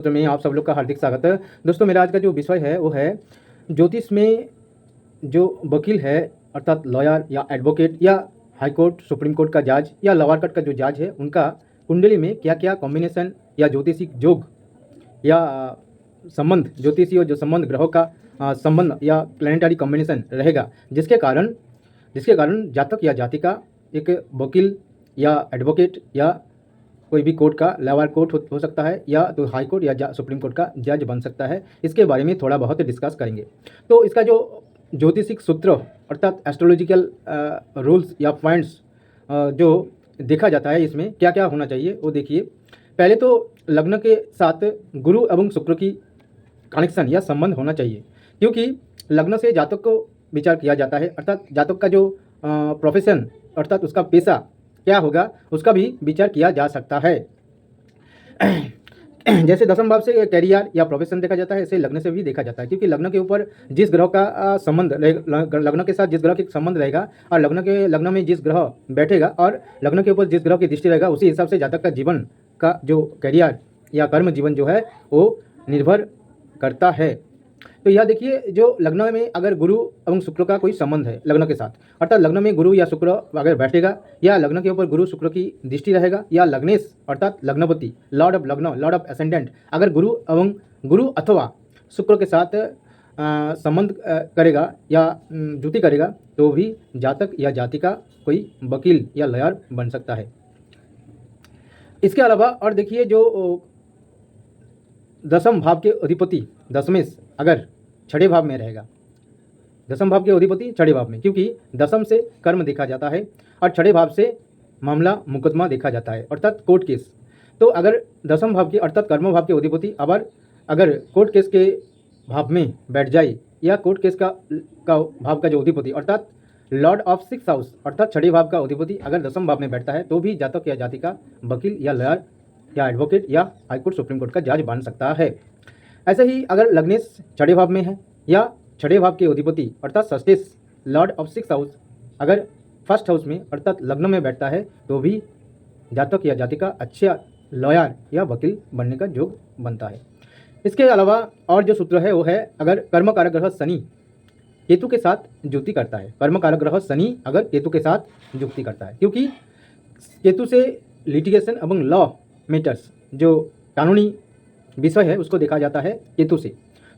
तो में आप सब लोग का हार्दिक स्वागत है। दोस्तों, मेरा आज का जो विषय है वो है ज्योतिष में जो वकील है अर्थात लॉयर या एडवोकेट या हाई कोर्ट सुप्रीम कोर्ट का जज या लोअर कोर्ट का जो जज है उनका कुंडली में क्या क्या कॉम्बिनेशन या ज्योतिषिक योग या संबंध ज्योतिषी और जो संबंध ग्रहों का संबंध या प्लैनेटरी कॉम्बिनेशन रहेगा जिसके कारण जातक या जातिका एक वकील या एडवोकेट या कोई भी कोर्ट का लोअर कोर्ट हो सकता है या तो हाई कोर्ट या सुप्रीम कोर्ट का जज बन सकता है। इसके बारे में थोड़ा बहुत डिस्कस करेंगे। तो इसका जो ज्योतिषिक सूत्र अर्थात एस्ट्रोलॉजिकल रूल्स या पॉइंट्स जो देखा जाता है इसमें क्या क्या होना चाहिए वो देखिए। पहले तो लग्न के साथ गुरु एवं शुक्र की कनेक्शन या संबंध होना चाहिए, क्योंकि लग्न से जातक को विचार किया जाता है अर्थात जातक का जो प्रोफेशन अर्थात उसका पेशा क्या होगा उसका भी विचार किया जा सकता है। जैसे दसम भाव से कैरियर या प्रोफेशन देखा जाता है, ऐसे लग्न से भी देखा जाता है, क्योंकि लग्न के ऊपर जिस ग्रह का संबंध लग्न के साथ जिस ग्रह के संबंध रहेगा और लग्न में जिस ग्रह बैठेगा और लग्न के ऊपर जिस ग्रह की दृष्टि रहेगा उसी हिसाब से जातक का जीवन का जो कैरियर या कर्म जीवन जो है वो निर्भर करता है। तो यह देखिए, जो लग्न में अगर गुरु एवं शुक्र का कोई संबंध है लग्न के साथ अर्थात लग्न में गुरु या शुक्र अगर बैठेगा या लग्न के ऊपर गुरु शुक्र की दृष्टि रहेगा या लग्नेश अर्थात लग्नपति लॉर्ड ऑफ लग्न लॉर्ड ऑफ एसेंडेंट अगर गुरु अथवा शुक्र के साथ संबंध करेगा या जुति करेगा तो भी जातक या जातिका कोई वकील या लॉयर बन सकता है। इसके अलावा और देखिए, जो दसम भाव के अधिपति दशमेश अगर छठे भाव में रहेगा, दसम भाव के अधिपति छठे भाव में, क्योंकि दसम से कर्म देखा जाता है और छठे भाव से मामला मुकदमा देखा जाता है अर्थात कोर्ट केस। तो अगर दसम भाव के अर्थात कर्म भाव के अधिपति अगर कोर्ट केस के भाव में बैठ जाए या कोर्ट केस का भाव का जो अधिपति अर्थात लॉर्ड ऑफ सिक्स हाउस अर्थात छठे भाव का अधिपति अगर दसम भाव में बैठता है तो भी जातक या जातिका वकील या लॉयर या एडवोकेट या हाईकोर्ट सुप्रीम कोर्ट का जज बन सकता है। ऐसे ही अगर लग्नेश छठे भाव में है या छठे भाव के अधिपति अर्थात षष्ठेश लॉर्ड ऑफ सिक्स हाउस अगर फर्स्ट हाउस में अर्थात लग्न में बैठता है तो भी जातक या जातिका अच्छा लॉयर या वकील बनने का योग बनता है। इसके अलावा और जो सूत्र है वो है अगर कर्म कारक ग्रह शनि केतु के साथ युति करता है, कर्म कारक ग्रह शनि अगर केतु के साथ युति करता है, क्योंकि केतु से लिटिगेशन एवं लॉ मैटर्स जो कानूनी विषय है उसको देखा जाता है केतु से।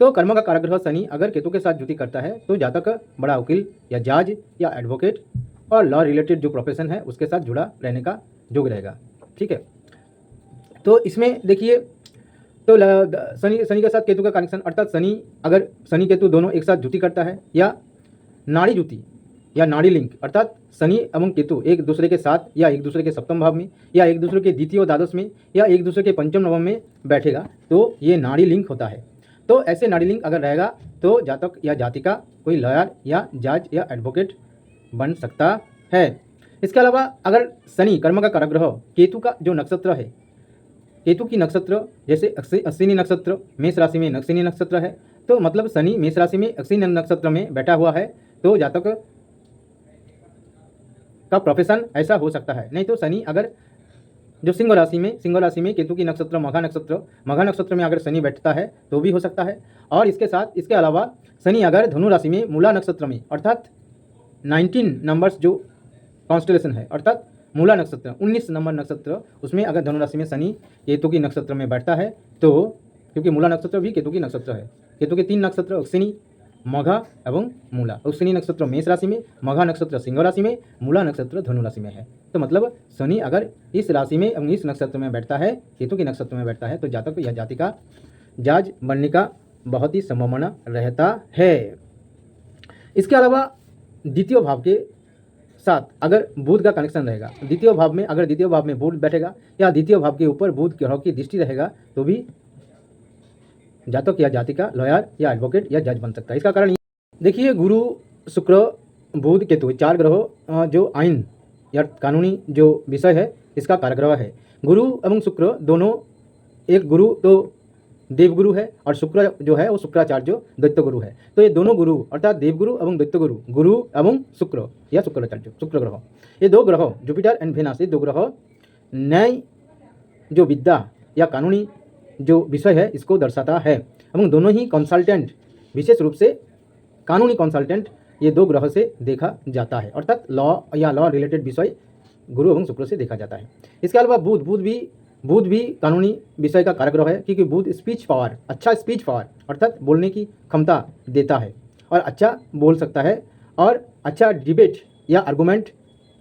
तो कर्म का कारक ग्रह शनि अगर केतु के साथ युति करता है तो जातक बड़ा वकील या जज या एडवोकेट और लॉ रिलेटेड जो प्रोफेशन है उसके साथ जुड़ा रहने का योग रहेगा। ठीक है, तो इसमें देखिए, तो शनि के साथ केतु का कनेक्शन अर्थात अगर शनि केतु दोनों एक साथ युति करता है या नाड़ी युति या नाड़ी लिंक अर्थात शनि एवं केतु एक दूसरे के साथ या एक दूसरे के सप्तम भाव में या एक दूसरे के द्वितीय और द्वादश में या एक दूसरे के पंचम नवम में बैठेगा तो ये नाड़ी लिंक होता है। तो ऐसे नाड़ी लिंक अगर रहेगा तो जातक या जातिका कोई लॉयर या जज या एडवोकेट बन सकता है। इसके अलावा अगर शनि कर्म का कारक ग्रह केतु का जो नक्षत्र है, केतु की नक्षत्र जैसे अश्विनी नक्षत्र मेष राशि में अश्विनी नक्षत्र है, तो मतलब शनि मेष राशि में अश्विनी नक्षत्र में बैठा हुआ है तो जातक का प्रोफेशन ऐसा हो सकता है। नहीं तो शनि अगर जो सिंह राशि में केतु की नक्षत्र मघा नक्षत्र में अगर शनि बैठता है तो भी हो सकता है। और इसके अलावा शनि अगर धनु राशि में मूला नक्षत्र में अर्थात 19 नंबर्स जो कॉन्स्टेलेशन है अर्थात मूला नक्षत्र 19 नंबर नक्षत्र उसमें अगर धनु राशि में शनि केतु की नक्षत्र में बैठता है तो, क्योंकि मूला नक्षत्र भी केतु की नक्षत्र है, केतु के 3 नक्षत्र अश्विनी मघा एवं मूला, अश्विनी नक्षत्र मेष राशि में, मघा नक्षत्र सिंह राशि में, मूला नक्षत्र धनु राशि में है। तो मतलब शनि अगर इस राशि में एवं इस नक्षत्र में बैठता है, केतु के नक्षत्र में बैठता है तो जातक या जातिका जज बनने का बहुत ही संभावना रहता है। इसके अलावा द्वितीय भाव के साथ अगर बुध का कनेक्शन रहेगा, द्वितीय भाव में बुध बैठेगा या द्वितीय भाव के ऊपर बुध ग्रह की दृष्टि रहेगा तो भी जातक या जातिका लॉयर या एडवोकेट या जज बन सकता है। इसका कारण देखिए, गुरु शुक्र बुध केतु 4 ग्रह जो आइन या कानूनी जो विषय है इसका कारग्रह है। गुरु एवं शुक्र दोनों, एक गुरु तो देवगुरु है और शुक्र जो है वो शुक्राचार्य जो दैत्य गुरु है। तो ये दोनों गुरु अर्थात देवगुरु एवं दैत्य गुरु एवं शुक्र या शुक्राचार्य शुक्र ग्रह, ये 2 ग्रह जुपिटर एंड वेनस, ये 2 ग्रह न्याय जो विद्या या कानूनी जो विषय है इसको दर्शाता है। एवं दोनों ही कंसल्टेंट, विशेष रूप से कानूनी कंसल्टेंट, ये 2 ग्रह से देखा जाता है, अर्थात लॉ या लॉ रिलेटेड विषय गुरु एवं शुक्र से देखा जाता है। इसके अलावा बुध भी कानूनी विषय का कारक ग्रह है, क्योंकि बुध स्पीच पावर, अच्छा स्पीच पावर अर्थात बोलने की क्षमता देता है और अच्छा बोल सकता है और अच्छा डिबेट या आर्गूमेंट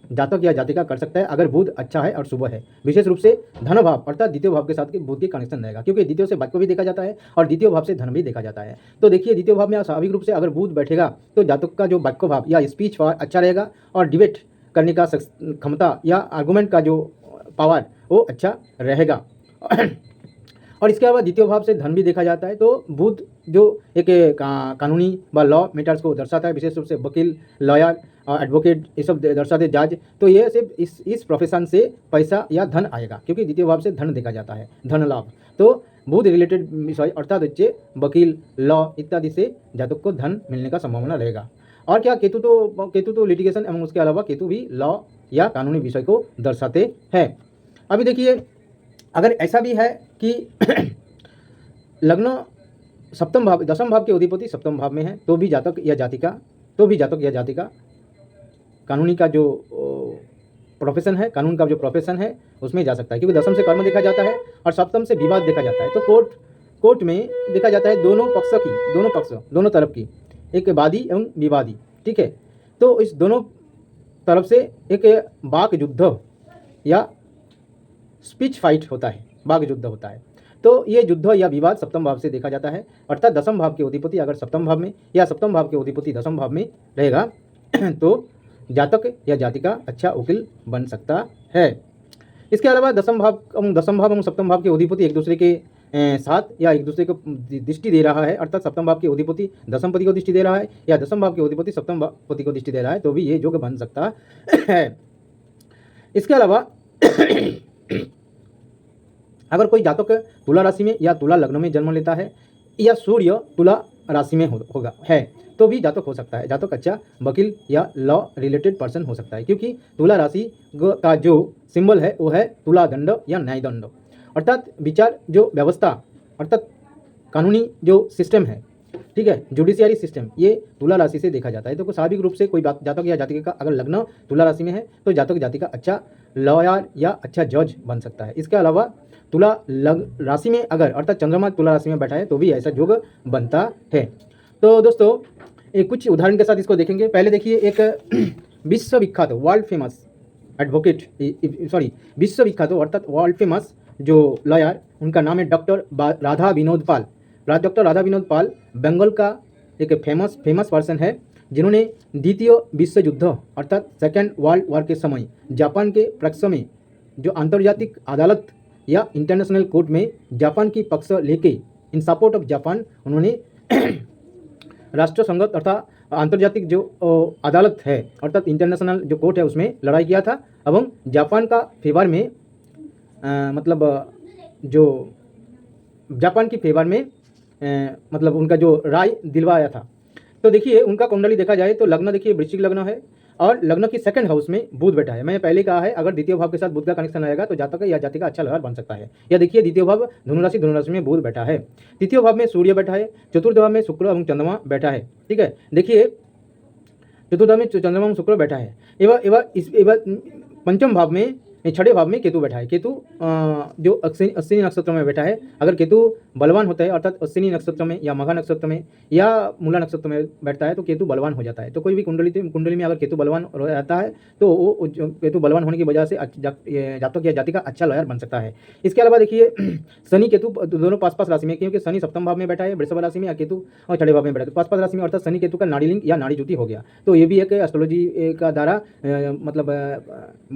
जातक या जातिका कर सकता है अगर बुध अच्छा है और शुभ है। विशेष रूप से धन भाव अर्थात द्वितीय भाव के साथ के बुध की कनेक्शन रहेगा, क्योंकि द्वितीय से भाग्य को भी देखा जाता है और द्वितीय भाव से धन भी देखा जाता है। तो देखिए द्वितीय भाव में स्वाभाविक रूप से अगर बुध बैठेगा तो जातक का जो वाक्य भाव या स्पीच पावर अच्छा रहेगा और डिबेट करने का क्षमता या आर्गूमेंट का जो पावर वो अच्छा रहेगा। और इसके अलावा द्वितीय भाव से धन भी देखा जाता है। तो बुध जो एक कानूनी व लॉ मैटर्स को दर्शाता है, विशेष रूप से वकील, लॉयर, एडवोकेट, ये सब दर्शाते जज। तो ये सिर्फ इस प्रोफेशन से पैसा या धन आएगा, क्योंकि द्वितीय भाव से धन देखा जाता है, धन लाभ। तो बुध रिलेटेड विषय अर्थात बच्चे वकील, लॉ इत्यादि से जातक को धन मिलने का संभावना रहेगा। और क्या, केतु तो लिटिगेशन एवं उसके अलावा केतु भी लॉ या कानूनी विषय को दर्शाते हैं। अभी देखिए अगर ऐसा भी है कि लग्न सप्तम भाव, दसम भाव के अधिपति सप्तम भाव में है, तो भी जातक या जातिका कानूनी का जो प्रोफेशन है, कानून का जो प्रोफेशन है उसमें जा सकता है, क्योंकि दसम से कर्म देखा जाता है और सप्तम से विवाद देखा जाता है। तो कोर्ट में देखा जाता है दोनों तरफ की, एक वादी एवं विवादी, ठीक है। तो इस दोनों तरफ से एक वाक युद्ध या स्पीच फाइट होता है, वाक युद्ध होता है। तो ये युद्ध या विवाद सप्तम भाव से देखा जाता है, अर्थात दसम भाव के अधिपति अगर सप्तम भाव में या सप्तम भाव के अधिपति दसम भाव में रहेगा तो जातक या जातिका अच्छा वकील बन सकता है। इसके अलावा दसम भाव और सप्तम भाव के अधिपति एक दूसरे के साथ या एक दूसरे को दृष्टि दे रहा है, अर्थात सप्तम भाव के अधिपति दसम पति को दृष्टि दे रहा है या दसम भाव के अधिपति सप्तम पति को दृष्टि दे रहा है, तो भी ये योग बन सकता है। इसके अलावा अगर कोई जातक तुला राशि में या तुला लग्न में जन्म लेता है या सूर्य तुला राशि में होगा है, तो भी जातक हो सकता है। जातक अच्छा वकील या लॉ रिलेटेड पर्सन हो सकता है, क्योंकि तुला राशि का जो सिंबल है वो है तुला दंड या न्याय दंड, अर्थात विचार जो व्यवस्था अर्थात कानूनी जो सिस्टम है, ठीक है, जुडिशियरी सिस्टम, ये तुला राशि से देखा जाता है। तो स्वाभाविक रूप से कोई जातक या जातिका का अगर लग्न तुला राशि में है तो जातक जातिका अच्छा लॉयर या अच्छा जज बन सकता है। इसके अलावा तुला राशि में अगर अर्थात चंद्रमा तुला राशि में बैठा है तो भी ऐसा योग बनता है। तो दोस्तों एक कुछ उदाहरण के साथ इसको देखेंगे। पहले देखिए एक विश्वविख्यात अर्थात वर्ल्ड फेमस जो लॉयर, उनका नाम है डॉक्टर राधा विनोद पाल। डॉक्टर राधा विनोद पाल बंगाल का एक फेमस पर्सन है, जिन्होंने द्वितीय विश्व युद्ध अर्थात सेकेंड वर्ल्ड वॉर के समय जापान के पक्ष में जो आंतर्जातिक अदालत या इंटरनेशनल कोर्ट में जापान की पक्ष लेके इन सपोर्ट ऑफ जापान उन्होंने राष्ट्र संगत अर्थात आंतर्जातिक जो अदालत है अर्थात इंटरनेशनल जो कोर्ट है उसमें लड़ाई किया था एवं जापान का फेवर में जो जापान की फेवर में उनका जो राय दिलवाया था। तो देखिए उनका कुंडली देखा जाए तो लग्न देखिए वृश्चिक लग्न है और लग्न की सेकंड हाउस में बुध बैठा है। मैंने पहले कहा है अगर द्वितीय भाव के साथ बुध का कनेक्शन रहेगा तो जातक या जाति का अच्छा लहर बन सकता है। या देखिए द्वितीय भाव धनु राशि में बुध बैठा है, तृतीय भाव में सूर्य बैठा है, चतुर्थ भाव में शुक्र एवं चंद्रमा बैठा है, ठीक है। देखिए चतुर्थ भाव में चंद्रमा एवं शुक्र बैठा है, एवं पंचम भाव में छठे भाव में केतु बैठा है। केतु जो अश्विनी नक्षत्र में बैठा है, अगर केतु बलवान होता है अर्थात अश्विनी नक्षत्र में या मघा नक्षत्र में या मूला नक्षत्र में बैठता है तो केतु बलवान हो जाता है। तो कोई भी कुंडली में अगर केतु बलवान रहता है तो वो केतु बलवान होने की वजह से जातक या जाति का अच्छा लॉयर बन सकता है। इसके अलावा देखिए शनि केतु दोनों पास राशि में, क्योंकि शनि सप्तम भाव में बैठा है वृषभ राशि में या केतु और छठे भाव में बैठा है, तो पास राशि में अर्थात शनि केतु का नाड़ी लिंक या नाड़ी जुटी हो गया। तो ये भी एक एस्ट्रोलॉजी का द्वारा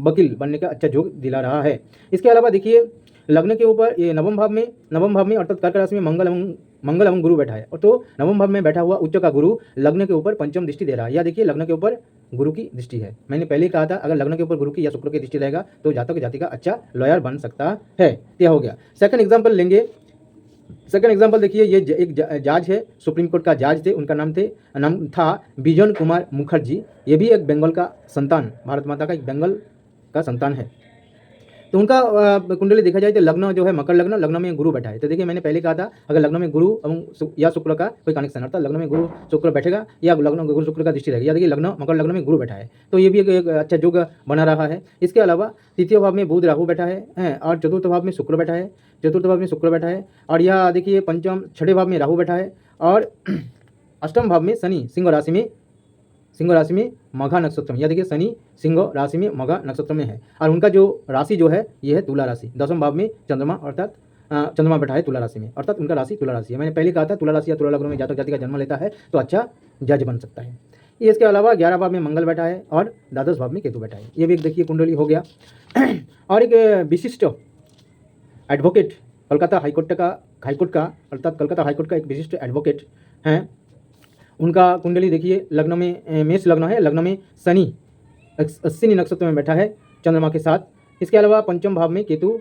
वकील बनने का अच्छा योग दिला रहा है। इसके अलावा देखिए लग्न के ऊपर ये नवम भाव में अर्थात कर्क राशि में मंगल एवं गुरु बैठा है, और तो नवम भाव में बैठा हुआ उच्च का गुरु लग्न के ऊपर पंचम दृष्टि दे रहा है। या देखिए लग्न के ऊपर गुरु की दृष्टि है। मैंने पहले ही कहा था अगर लग्न के ऊपर गुरु की या शुक्र की दृष्टि रहेगा तो जातक जाति का अच्छा लॉयर बन सकता है। यह हो गया। सेकंड एग्जाम्पल लेंगे। सेकंड एग्जाम्पल देखिए, ये एक जज है, सुप्रीम कोर्ट का जज थे, उनका नाम था बिजन कुमार मुखर्जी। ये भी एक बंगाल का संतान, भारत माता का एक बंगाल का संतान है। तो उनका कुंडली देखा जाए तो लग्न जो है मकर लग्न, लग्न में गुरु बैठा है। तो देखिए मैंने पहले कहा था अगर लग्न में गुरु एवं या शुक्र का कोई कनेक्शन, अर्थात लग्न में गुरु शुक्र बैठेगा या लग्न गुरु शुक्र का दृष्टि रहेगी, या देखिए लग्न मकर लग्न में गुरु बैठा है, तो ये भी एक अच्छा योग बना रहा है। इसके अलावा तृतीय भाव में बुध राहु बैठा है और चतुर्थ भाव में शुक्र बैठा है, चतुर्थ भाव में शुक्र बैठा है, और यह देखिए पंचम छठे भाव में राहु बैठा है, और अष्टम भाव में शनि सिंह राशि में मघा नक्षत्र में, या देखिए शनि सिंह राशि में मघा नक्षत्र में है, और उनका जो राशि जो है ये है तुला राशि। दसम भाव में चंद्रमा, अर्थात चंद्रमा बैठा है तुला राशि में, अर्थात उनका राशि तुला राशि है। मैंने पहले कहा था तुला राशि या तुला लग्न में जातक जाति का जन्म लेता है तो अच्छा जज बन सकता है। इसके अलावा 11 भाव में मंगल बैठा है और द्वादश भाव में केतु बैठा है। ये भी एक देखिए कुंडली हो गया। और एक विशिष्ट एडवोकेट कलकत्ता हाईकोर्ट का अर्थात कलकत्ता हाईकोर्ट का एक विशिष्ट एडवोकेट हैं, उनका कुंडली देखिए लग्न में मेष लग्न है, लग्न में शनि अश्विनी नक्षत्र में बैठा है चंद्रमा के साथ। इसके अलावा पंचम भाव में केतु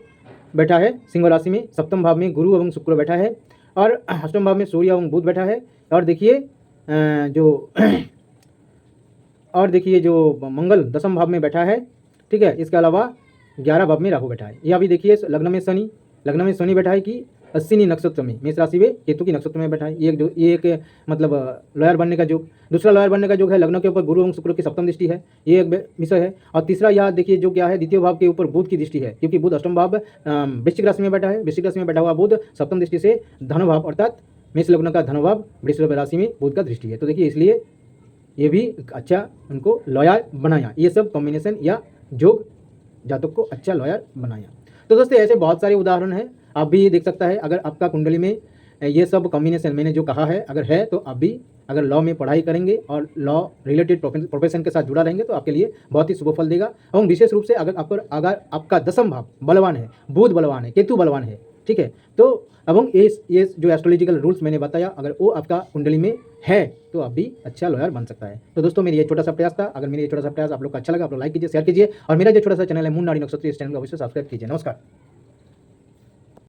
बैठा है सिंह राशि में, सप्तम भाव में गुरु एवं शुक्र बैठा है, और अष्टम भाव में सूर्य एवं बुध बैठा है, और देखिए जो मंगल दसम भाव में बैठा है, ठीक है। इसके अलावा 11 भाव में राहु बैठा है। यह भी देखिए लग्न में शनि बैठा है कि अश्विनी नक्षत्र में, मेष राशि में केतु की नक्षत्र में बैठा है। ये एक मतलब लॉयर बनने का योग। दूसरा लॉयर बनने का योग है लग्न के ऊपर गुरु एवं शुक्र की सप्तम दृष्टि है, ये एक विषय है। और तीसरा यह देखिए जो क्या है द्वितीय भाव के ऊपर बुध की दृष्टि है, क्योंकि बुध अष्टम भाव वृश्चिक राशि में बैठा है, वृश्चिक राशि में बैठा हुआ बुध सप्तम दृष्टि से धन भाव अर्थात मेष लग्न का धन भाव वृश्चिक राशि में बुध का दृष्टि है। तो देखिए इसलिए ये भी अच्छा उनको लॉयर बनाया, ये सब कॉम्बिनेशन या योग जातक को अच्छा लॉयर बनाया। तो दोस्तों ऐसे बहुत सारे उदाहरण हैं, आप भी देख सकता है। अगर आपका कुंडली में ये सब कॉम्बिनेशन मैंने जो कहा है अगर है, तो आप भी अगर लॉ में पढ़ाई करेंगे और लॉ रिलेटेड प्रोफेशन के साथ जुड़ा रहेंगे तो आपके लिए बहुत ही शुभ फल देगा। और विशेष रूप से अगर आपका दसम भाव बलवान है, बुध बलवान है, केतु बलवान है, ठीक है, तो एवं ये जो एस्ट्रोलॉजिकल रूल्स मैंने बताया अगर वो आपका कुंडली में है तो आप भी अच्छा लॉयर बन सकता है। तो दोस्तों मेरी ये छोटा सा प्रयास था। अगर मेरा ये छोटा सा प्रयास आप लोग को अच्छा लगा, आप लोग लाइक कीजिए, शेयर कीजिए, और मेरा जो छोटा सा चैनल है मून नाड़ी नक्षत्र, इस चैनल को अवश्य सब्सक्राइब कीजिए। नमस्कार।